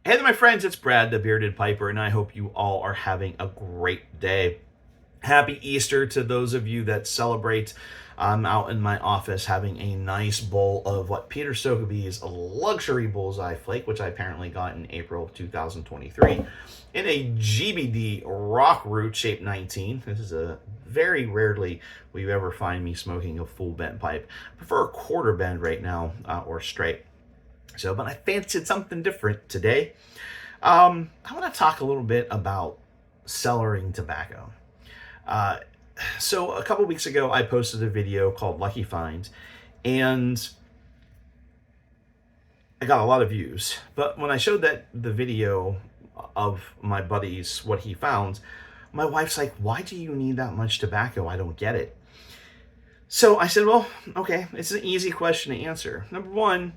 Hey there, my friends, it's Brad, the Bearded Piper, and I hope you all are having a great day. Happy Easter to those of you that celebrate. I'm out in my office having a nice bowl of what Peter Sotheby's luxury bullseye flake, which I apparently got in April of 2023, in a GBD rock root shape 19. This is a very rarely will you ever find me smoking a full bent pipe. I prefer a quarter bend right now, or straight. So, but I fancied something different today. I want to talk a little bit about cellaring tobacco. Uh, so, a couple weeks ago, I posted a video called Lucky Finds, and I got a lot of views. But when I showed the video of my buddy's what he found, my wife's like, "Why do you need that much tobacco? I don't get it." So I said, "Well, okay, it's an easy question to answer. Number one,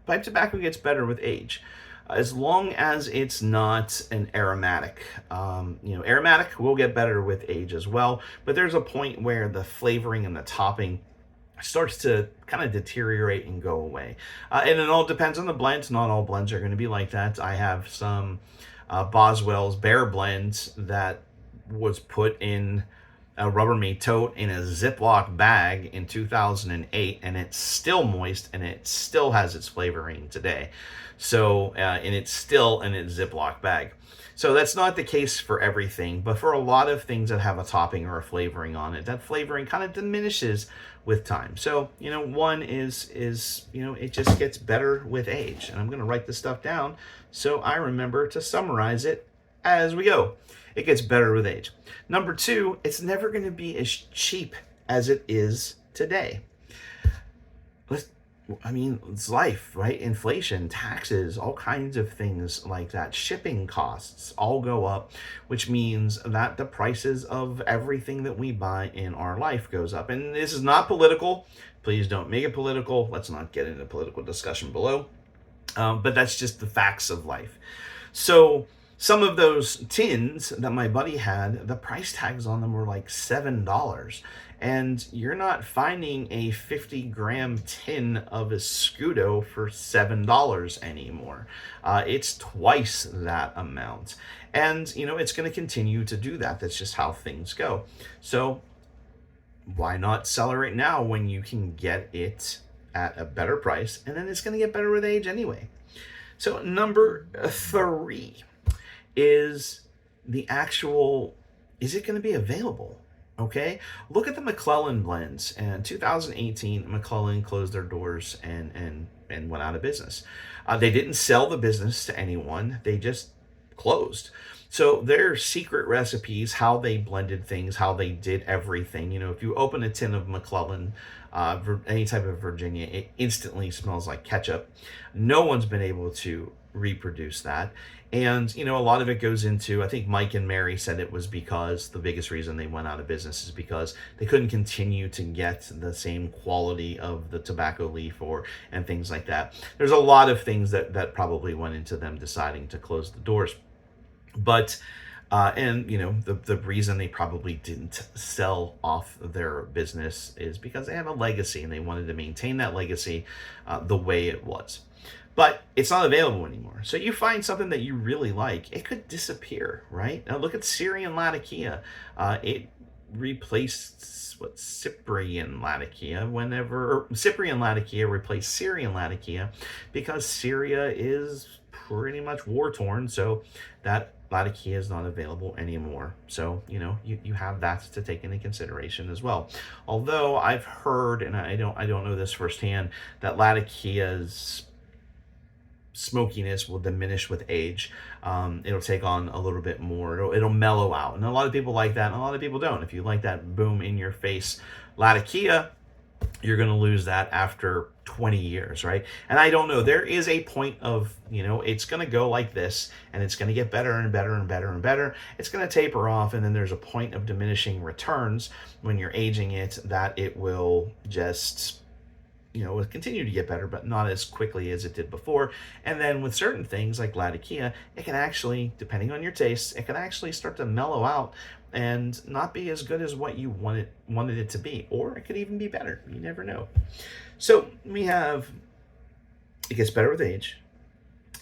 pipe tobacco gets better with age, as long as it's not an aromatic. Aromatic will get better with age as well, but there's a point where the flavoring and the topping starts to kind of deteriorate and go away. And it all depends on the blends. Not all blends are going to be like that. I have some Boswell's Bear blends that was put in a Rubbermaid tote in a Ziploc bag in 2008, and it's still moist and it still has its flavoring today. So, and it's still in its Ziploc bag. So that's not the case for everything, but for a lot of things that have a topping or a flavoring on it, that flavoring kind of diminishes with time. So, one is it just gets better with age. And I'm going to write this stuff down so I remember to summarize it as we go. It gets better with age. Number two, it's never going to be as cheap as it is today. It's life, right? Inflation, taxes, all kinds of things like that. Shipping costs all go up, which means that the prices of everything that we buy in our life goes up. And this is not political. Please don't make it political. Let's not get into political discussion below. But that's just the facts of life. So some of those tins that my buddy had, the price tags on them were like $7. And you're not finding a 50-gram tin of Escudo for $7 anymore. It's twice that amount. And, it's going to continue to do that. That's just how things go. So why not sell it now when you can get it at a better price? And then it's going to get better with age anyway. So number three is the actual, is it going to be available? Okay, look at the McClellan blends. In 2018, McClellan closed their doors and went out of business. They didn't sell the business to anyone. They just closed. So their secret recipes, how they blended things, how they did everything. If you open a tin of McClellan, any type of Virginia, it instantly smells like ketchup. No one's been able to reproduce that. And, a lot of it goes into, I think Mike and Mary said it was because the biggest reason they went out of business is because they couldn't continue to get the same quality of the tobacco leaf and things like that. There's a lot of things that probably went into them deciding to close the doors. But the reason they probably didn't sell off their business is because they have a legacy and they wanted to maintain that legacy the way it was. But it's not available anymore. So you find something that you really like, it could disappear, right? Now look at Syrian Latakia. It replaced Cyprian Latakia Cyprian Latakia replaced Syrian Latakia because Syria is pretty much war-torn, so that Latakia is not available anymore. So, you have that to take into consideration as well. Although I've heard, and I don't know this firsthand, that Latakia's smokiness will diminish with age. It'll take on a little bit more. It'll mellow out. And a lot of people like that, and a lot of people don't. If you like that boom in your face Latakia, you're going to lose that after 20 years, right? And I don't know. There is a point of, it's going to go like this, and it's going to get better and better and better and better. It's going to taper off, and then there's a point of diminishing returns when you're aging it that it will just will continue to get better, but not as quickly as it did before. And then with certain things like Latakia, it can actually, depending on your taste, it can actually start to mellow out and not be as good as what you wanted it to be. Or it could even be better. You never know. So we have, it gets better with age.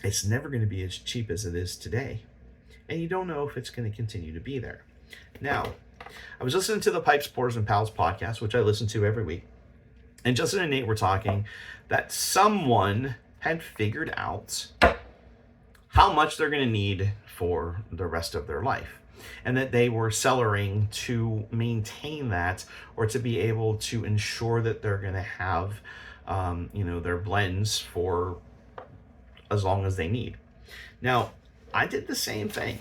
It's never going to be as cheap as it is today. And you don't know if it's going to continue to be there. Now, I was listening to the Pipes, Pours, and Pals podcast, which I listen to every week. And Justin and Nate were talking that someone had figured out how much they're going to need for the rest of their life, and that they were cellaring to maintain that, or to be able to ensure that they're going to have their blends for as long as they need. Now, I did the same thing.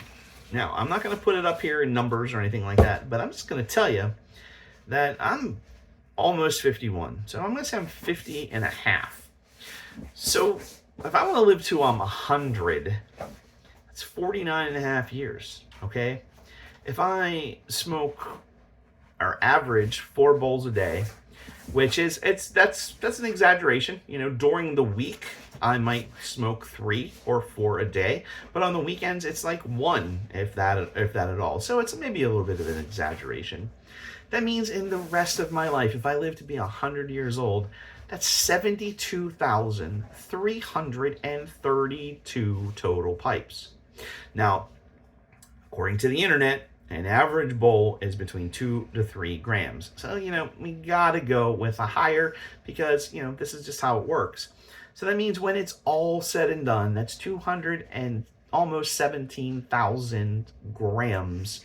Now, I'm not going to put it up here in numbers or anything like that, but I'm just going to tell you that I'm almost 51. So I'm going to say I'm 50 and a half. So if I want to live to I'm 100, that's 49 and a half years, okay? If I smoke or average 4 bowls a day, which is, that's an exaggeration. During the week, I might smoke 3 or 4 a day, but on the weekends, it's like 1, if that at all. So it's maybe a little bit of an exaggeration. That means in the rest of my life, if I live to be 100 years old, that's 72,332 total pipes. Now, according to the internet, an average bowl is between 2 to 3 grams. So, we gotta go with a higher, because, this is just how it works. So that means when it's all said and done, that's 200 and almost 17,000 grams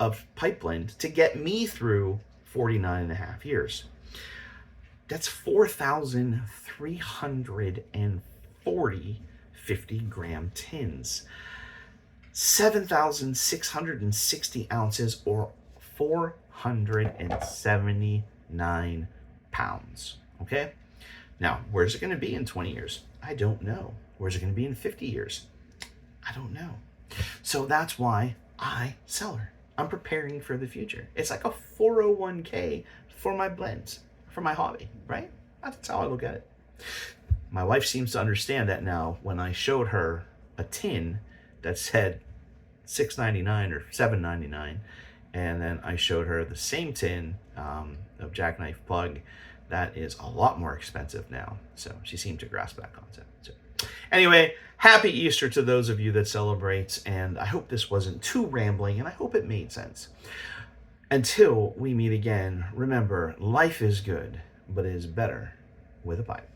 of pipe blend to get me through 49 and a half years. That's 4,340 50-gram tins. 7,660 ounces, or 479 pounds. Okay? Now, where's it going to be in 20 years? I don't know. Where's it going to be in 50 years? I don't know. So that's why I Cellar. I'm preparing for the future. It's like a 401k for my blends, for my hobby, right? That's how I look at it. My wife seems to understand that now when I showed her a tin that said $6.99 or $7.99, and then I showed her the same tin of Jackknife Plug that is a lot more expensive now. So she seemed to grasp that concept. So anyway, happy Easter to those of you that celebrate, and I hope this wasn't too rambling, and I hope it made sense. Until we meet again, remember, life is good, but it is better with a pipe.